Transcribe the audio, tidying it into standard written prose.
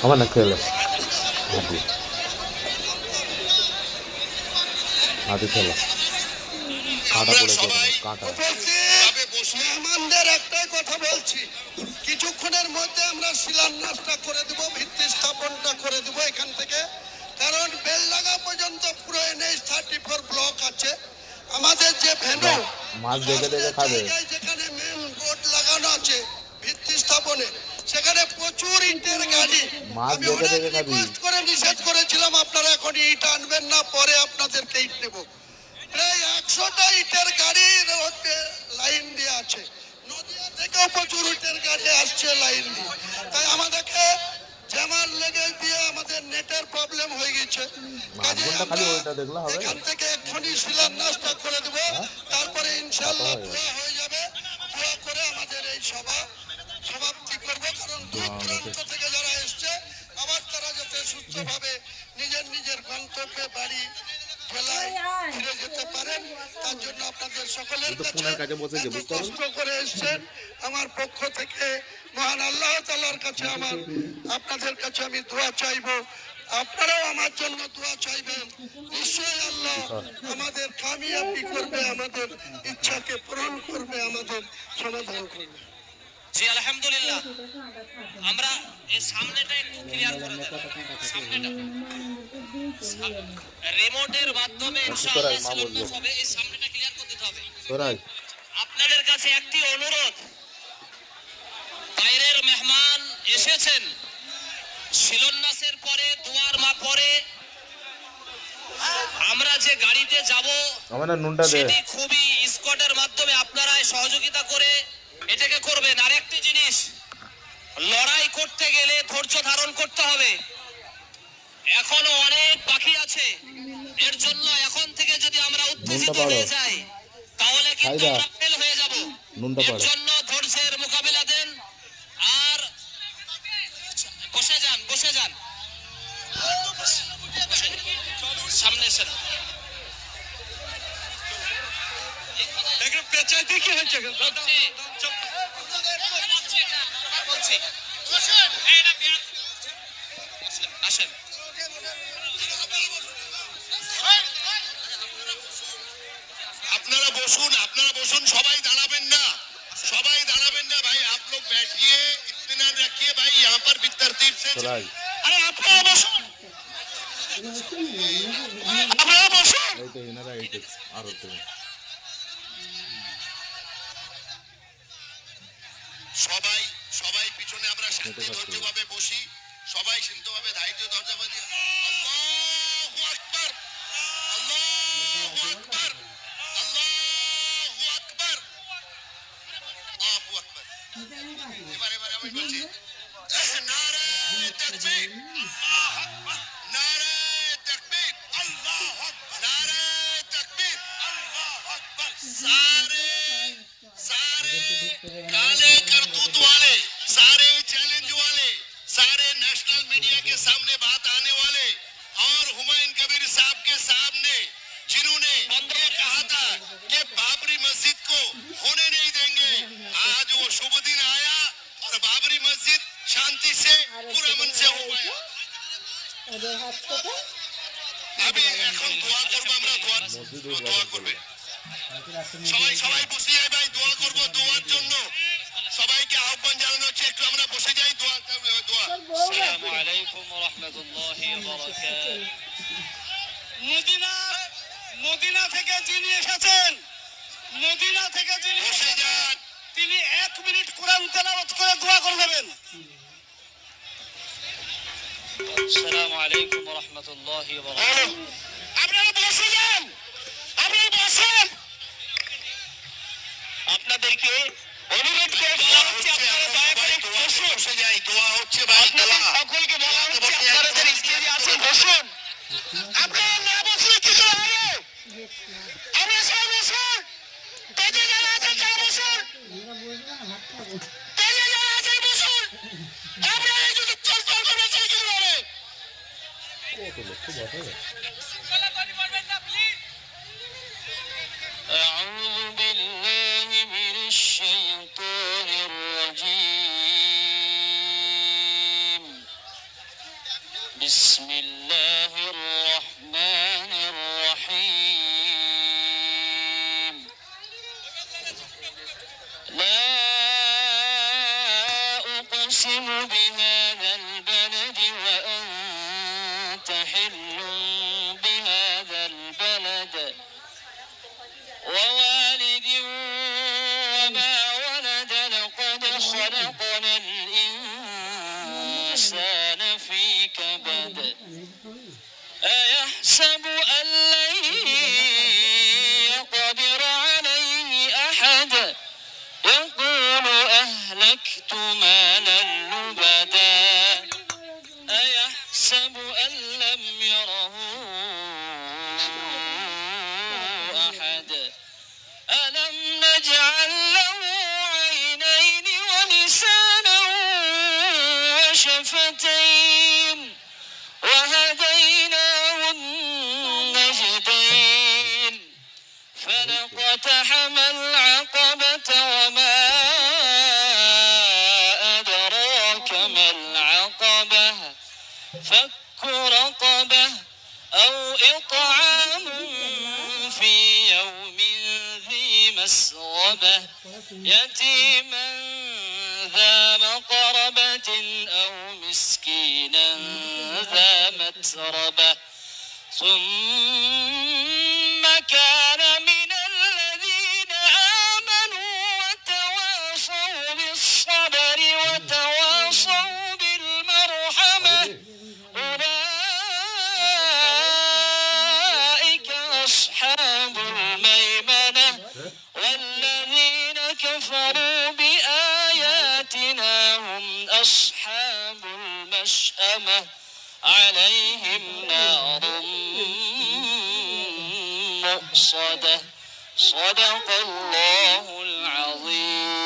আমার না খেলে হাতি হাতি খেলা কাঁটা পড়েছে কাঁটা। মেহমানদের একটাই কথা বলছি, কিছুক্ষণের মধ্যে আমরা শিলান্যাসটা করে দেব, ভিত্তি স্থাপনটা করে দেব এখান থেকে। কারণ বেলডাঙ্গা পর্যন্ত পুরো NH 34 ব্লক আছে। আমাদের যে ভেন্যু মাছ দেখে দেখে খাবে, যেখানে মেন বোর্ড লাগানো আছে ভিত্তি স্থাপনে, সেখানে প্রচুর ইটের গাড়ি। আমি অনেক রিকোয়েস্ট করে নিষেধ করেছিলাম আপনারা এখন ইট আনবেন না, পরে আপনাদেরকে ইট নেব। প্রায় 100টা ইটের গাড়ি লাইন দিয়ে আছে, নদিয়া থেকেও প্রচুর ইটের গাড়ি আসছে লাইন দিয়ে। তাই আমাদেরকে জামার লেগে দিয়ে আমাদের নেটের প্রবলেম হয়ে গেছে। এখান থেকে এক্ষুনি শিলান্যাসটা করে দেবো, তারপরে ইনশাল্লাহ দোয়া হয়ে যাবে। দোয়া করে আমাদের এই সমাপ্তি করবো। কারণ দূর দূরান্ত থেকে যারা এসছে আবার তারা যাতে সুস্থভাবে নিজের নিজের গন্তব্যে বাড়ি জেলায় ফিরে যেতে পারেন, তার জন্য আপনাদের সকলের কাছে কষ্ট করে এসছেন। আমার পক্ষ থেকে মহান আল্লাহ তাআলার কাছে আপনাদের কাছে আমি দোয়া চাইবো, আপনারাও আমার জন্য দোয়া চাইবেন। নিশ্চয়ই আল্লাহ আমাদের কামিয়াবি করবে, আমাদের ইচ্ছাকে পূরণ করবে, আমাদের সমাধান করবে। জি আলহামদুলিল্লাহ। আমরা এই সামনেটা একটু ক্লিয়ার করে দেব, সামনেটা রিমোটের মাধ্যমে ইনশাআল্লাহ শিলান্যাস হবে। এই সামনেটা ক্লিয়ার করে দিতে হবে। আপনাদের কাছে একটি অনুরোধ, বাইরের মেহমান এসেছেন, শিলান্যাসের পরে দোয়ার পরে আমরা যে গাড়িতে যাব সেটি খুবই স্কোয়াডের মাধ্যমে আপনারা সহযোগিতা করে এটাকে করবেন। আর একটি জিনিস, লড়াই করতে গেলে ধৈর্য ধারণ করতে হবে, এখনো অনেক বাকি আছে। এর জন্য এখন থেকে যদি আমরা উত্তেজিত হয়ে যাই তাহলে কিন্তু আমরা ফেল হয়ে যাব। এর জন্য ধৈর্যের মোকাবিলা দেন আর বসে যান সামনে এসে আসেন। আপনারা বসুন, সবাই দাঁড়াবেন না ভাই। आप लोग बैठिए, इत्मीनान रखिए भाई, यहाँ पर भी तरतीब से। अरे আপনারা বসুন। সবাই পিছনে আমরা শান্তি ধৈর্যভাবে বসি, সবাই শান্তভাবে ধৈর্য ধৈর্যভাবে। আল্লাহু আকবার, আল্লাহু আকবার, আল্লাহু আকবার, আল্লাহু আকবার। এবারে আমি বলছি, নারে তাকবীর, আল্লাহু আকবার, নারে তাকবীর, আল্লাহু আকবার, নারে তাকবীর, আল্লাহু আকবার। सारे काले करतूत वाले, सारे चैलेंज वाले, सारे नेशनल मीडिया के सामने बात आने वाले और हुमायूं कबीर साहब के सामने जिन्होंने ये कहा था कि बाबरी मस्जिद को होने नहीं देंगे, आज वो शुभ दिन आया और बाबरी मस्जिद शांति से पुरअमन से हो गया। अभी এখন দোয়া করব, আমরা দোয়া করবে। সবাই বসে যাই ভাই, দোয়া করব। দোয়ার জন্য সবাইকে আহ্বান জানানো হচ্ছে, একটু আমরা বসে যাই দোয়া। আসসালামু আলাইকুম ওয়া রাহমাতুল্লাহি ওয়া বারাকাতুহু। মদিনা থেকে যিনি এসেছেন, বসে যান, তিনি 1 মিনিট কোরআন তেলাওয়াত করে দোয়া করে দেবেন। আসসালামু আলাইকুম ওয়া রাহমাতুল্লাহি ওয়া বারাকাতুহু। আপনারা বসে যান, আপনারা বসেন। আপনাদেরকে অনুরোধ করে বলা হচ্ছে আপনারা দয়া করে বসে যাই, দোয়া হচ্ছে ভাই। সকলকে বলা হচ্ছে আপনারা যারা স্টেজে আছেন বসুন। আপনারা না বসলে কি করে হবে? আমরা সবাই বসুন, তেজে যারা আছেন তারা বসুন, তেজে যারা আছেন বসুন। আপনারা যদি চল করে বসে কি হবে? أعوذ بالله من الشيطان الرجيم بسم الله الرحمن الرحيم لا أقسم بهذا البلد وأنت حل بهذا البلد ووالد وما ولد لقد خلقنا الإنسان في كبد أيحسب أن لن يقدر عليه أحد يقول أهلكت مالا لبدا أيحسب أن لم يره أحد ألم نجعل له عينين ولسانا وشفتين وهديناه النجدين فلقتحم العقبة وما أدراك ما العقبة فك رقبة أو إطعام في يوم ذي مسغبة يتيما ذا مقربة أو مسكينا ذا متربة ثم كان من الذين آمنوا وتواصوا بالصبر وتواصوا بالمرحمة أولئك أصحاب الميمنة والذين كفروا بآياتنا هم أصحاب المشأمة عليهم نار مؤصدة صدق الله العظيم